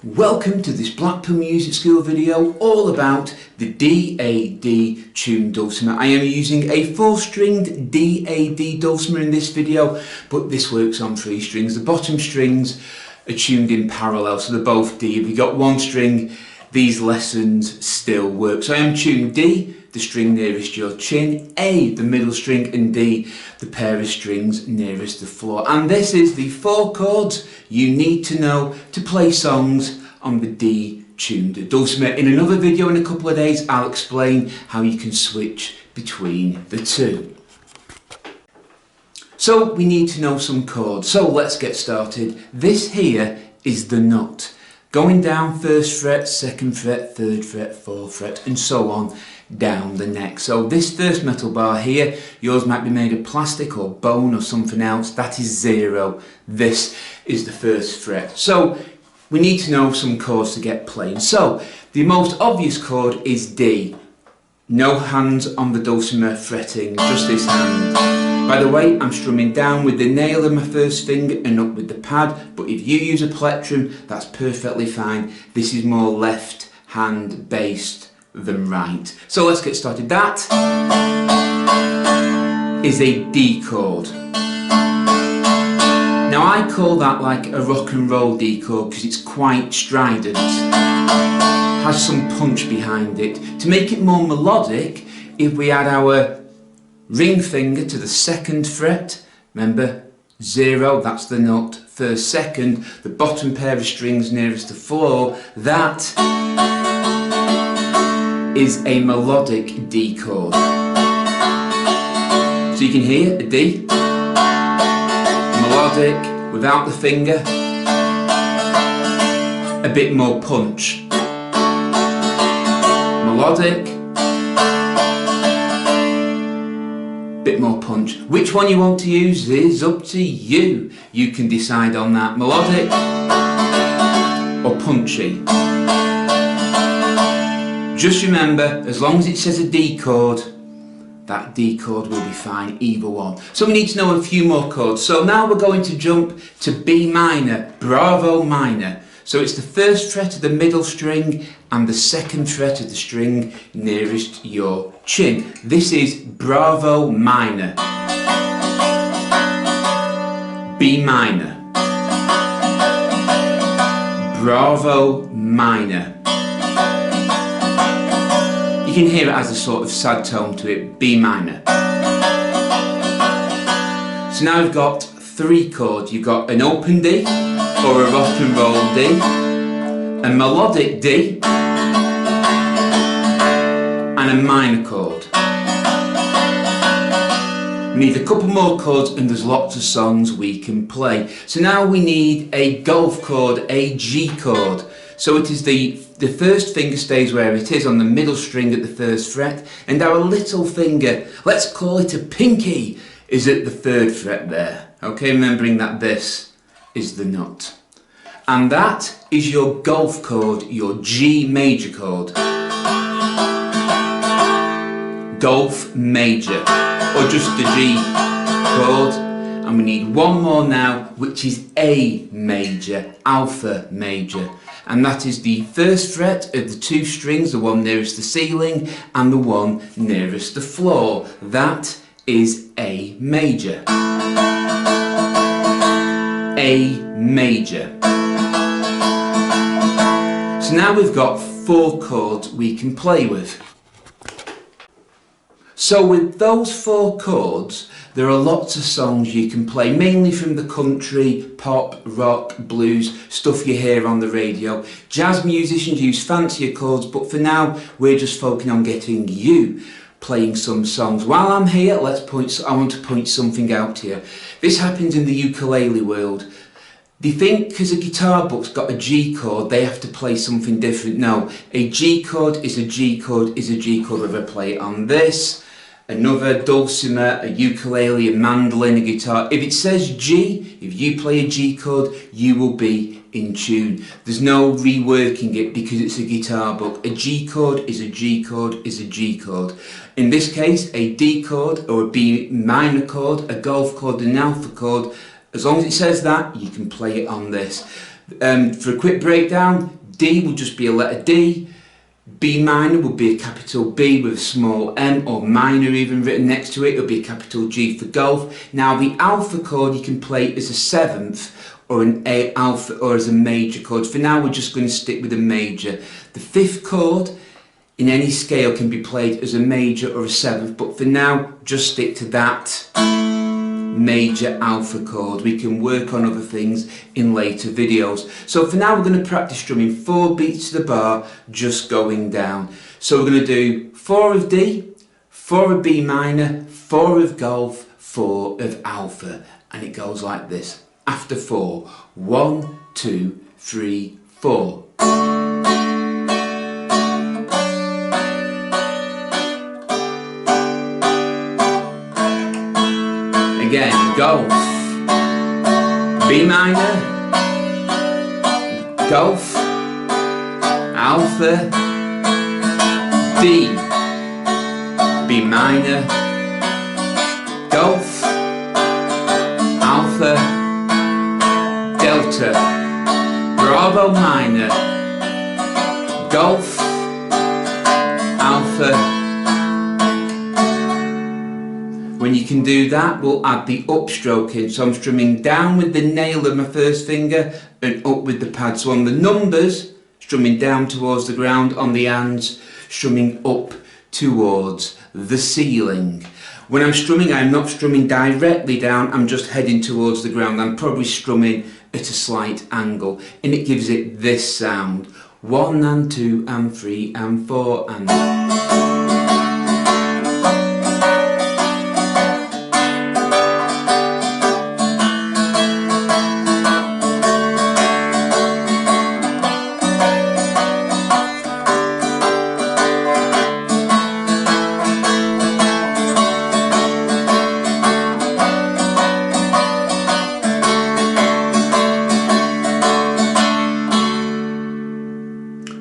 Welcome to this Blackpool Music School video all about the DAD tuned dulcimer. I am using a 4-stringed DAD dulcimer in this video, but this works on 3 strings. The bottom strings are tuned in parallel, so they're both D. If you've got 1 string, these lessons still work. So I am tuned D, the string nearest your chin, A, the middle string, and D, the pair of strings nearest the floor. And this is the 4 chords you need to know to play songs on the D tuned dulcimer. In another video in a couple of days, I'll explain how you can switch between the two. So we need to know some chords. So let's get started. This here is the nut. Going down 1st fret, 2nd fret, 3rd fret, 4th fret, and so on down the neck. So this first metal bar here, yours might be made of plastic or bone or something else, that is 0. This is the 1st fret. So we need to know some chords to get playing. So the most obvious chord is D. No hands on the dulcimer fretting, just this hand. By the way, I'm strumming down with the nail of my 1st finger and up with the pad, but if you use a plectrum, that's perfectly fine. This is more left hand based than right. So let's get started. That is a D chord. Now I call that like a rock and roll D chord because it's quite strident, has some punch behind it. To make it more melodic, if we add our ring finger to the 2nd fret, remember 0, that's the note, 1st, 2nd, the bottom pair of strings nearest the floor, that is a melodic D chord. So you can hear a D, melodic, without the finger, a bit more punch. Melodic, bit more punch. Which one you want to use is up to you. You can decide on that. Melodic or punchy. Just remember, as long as it says a D chord, that D chord will be fine, either one. So we need to know a few more chords. So now we're going to jump to B minor, bravo minor. So it's the 1st fret of the middle string and the 2nd fret of the string nearest your chin. This is bravo minor. B minor. Bravo minor. You can hear it as a sort of sad tone to it, B minor. So now we've got 3 chords. You've got an open D, or a rock and roll D, a melodic D, and a minor chord. We need a couple more chords and there's lots of songs we can play. So now we need a golf chord, a G chord. So it is the 1st finger stays where it is on the middle string at the 1st fret, and our little finger, let's call it a pinky, is at the 3rd fret there. Okay, remembering that this is the nut. And that is your golf chord, your G major chord. Golf major, or just the G chord. And we need one more now, which is A major, alpha major. And that is the 1st fret of the 2 strings, the one nearest the ceiling and the one nearest the floor. That is A major. A major. So now we've got 4 chords we can play with. So with those 4 chords, there are lots of songs you can play, mainly from the country, pop, rock, blues, stuff you hear on the radio. Jazz musicians use fancier chords, but for now, we're just focusing on getting you playing some songs. While I'm here, I want to point something out here. This happens in the ukulele world. They think because a guitar book's got a G chord, they have to play something different. No, a G chord is a G chord is a G chord, whether I play it on this, another dulcimer, a ukulele, a mandolin, a guitar. If it says G, if you play a G chord, you will be in tune. There's no reworking it because it's a guitar book. A G chord is a G chord is a G chord. In this case, a D chord or a B minor chord, a golf chord, an alpha chord, as long as it says that, you can play it on this. For a quick breakdown, D will just be a letter D, B minor would be a capital B with a small m, or minor even written next to it. It'll be a capital G for golf. Now the alpha chord you can play as a seventh or an A alpha or as a major chord. For now we're just going to stick with a major. The fifth chord in any scale can be played as a major or a seventh, but for now just stick to that major alpha chord. We can work on other things in later videos. So for now we're going to practice strumming 4 beats to the bar, just going down. So we're going to do 4 of D, 4 of B minor, 4 of golf, 4 of alpha, and it goes like this. After 4, 1, 2, 3, 4. Again, golf, B minor, golf, alpha, D, B minor, golf, alpha, delta, bravo minor, golf, alpha. When you can do that, we'll add the upstroke in. So I'm strumming down with the nail of my first finger and up with the pad. So on the numbers, strumming down towards the ground, on the hands, strumming up towards the ceiling. When I'm strumming, I'm not strumming directly down, I'm just heading towards the ground. I'm probably strumming at a slight angle, and it gives it this sound. 1 and 2 and 3 and 4 and...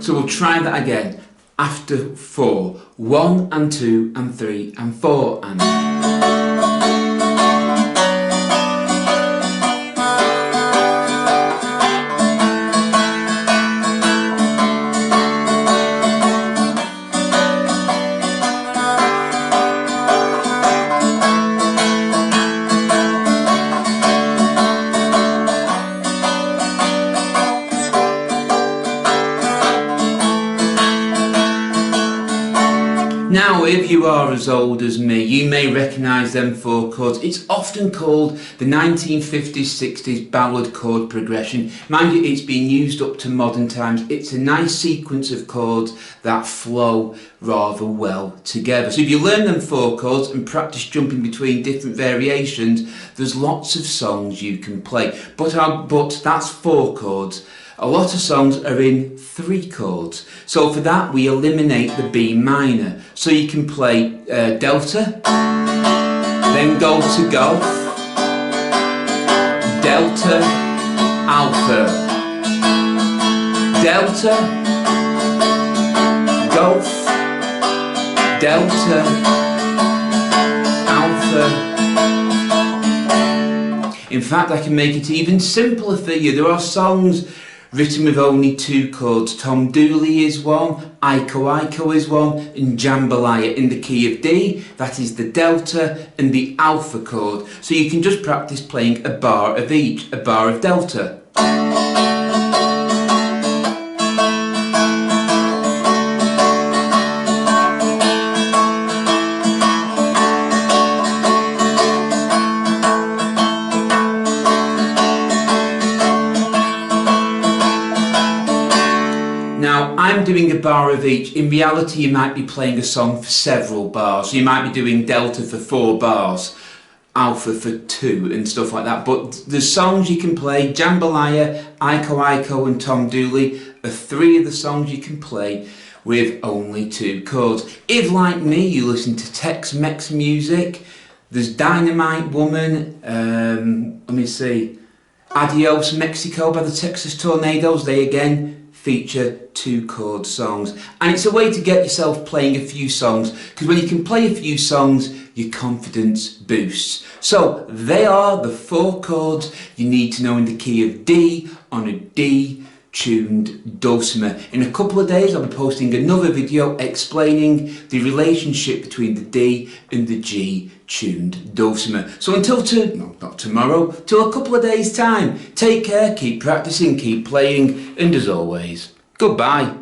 So we'll try that again. After 4, 1 and 2 and 3 and 4 and... Now, if you are as old as me, you may recognise them 4 chords. It's often called the 1950s, 60s ballad chord progression. Mind you, it's been used up to modern times. It's a nice sequence of chords that flow rather well together. So if you learn them 4 chords and practice jumping between different variations, there's lots of songs you can play. But that's 4 chords. A lot of songs are in 3 chords. So for that we eliminate the B minor. So you can play delta, then go to golf, delta, alpha, delta, golf, delta, alpha. In fact, I can make it even simpler for you. There are songs written with only 2 chords. Tom Dooley is one, Iko Iko is one, and Jambalaya in the key of D. That is the delta and the alpha chord. So you can just practice playing a bar of each, a bar of delta. Now, I'm doing a bar of each. In reality, you might be playing a song for several bars. You might be doing delta for 4 bars, alpha for 2 and stuff like that. But the songs you can play, Jambalaya, Iko Iko and Tom Dooley, are 3 of the songs you can play with only 2 chords. If, like me, you listen to Tex-Mex music, there's Dynamite Woman, let me see, Adios Mexico by the Texas Tornadoes. They again feature 2 chord songs, and it's a way to get yourself playing a few songs, because when you can play a few songs your confidence boosts. So they are the 4 chords you need to know in the key of D on a D tuned dulcimer. In a couple of days I'll be posting another video explaining the relationship between the D and the G tuned dulcimer. So until not tomorrow, till a couple of days time, take care, keep practicing, keep playing, and as always, goodbye.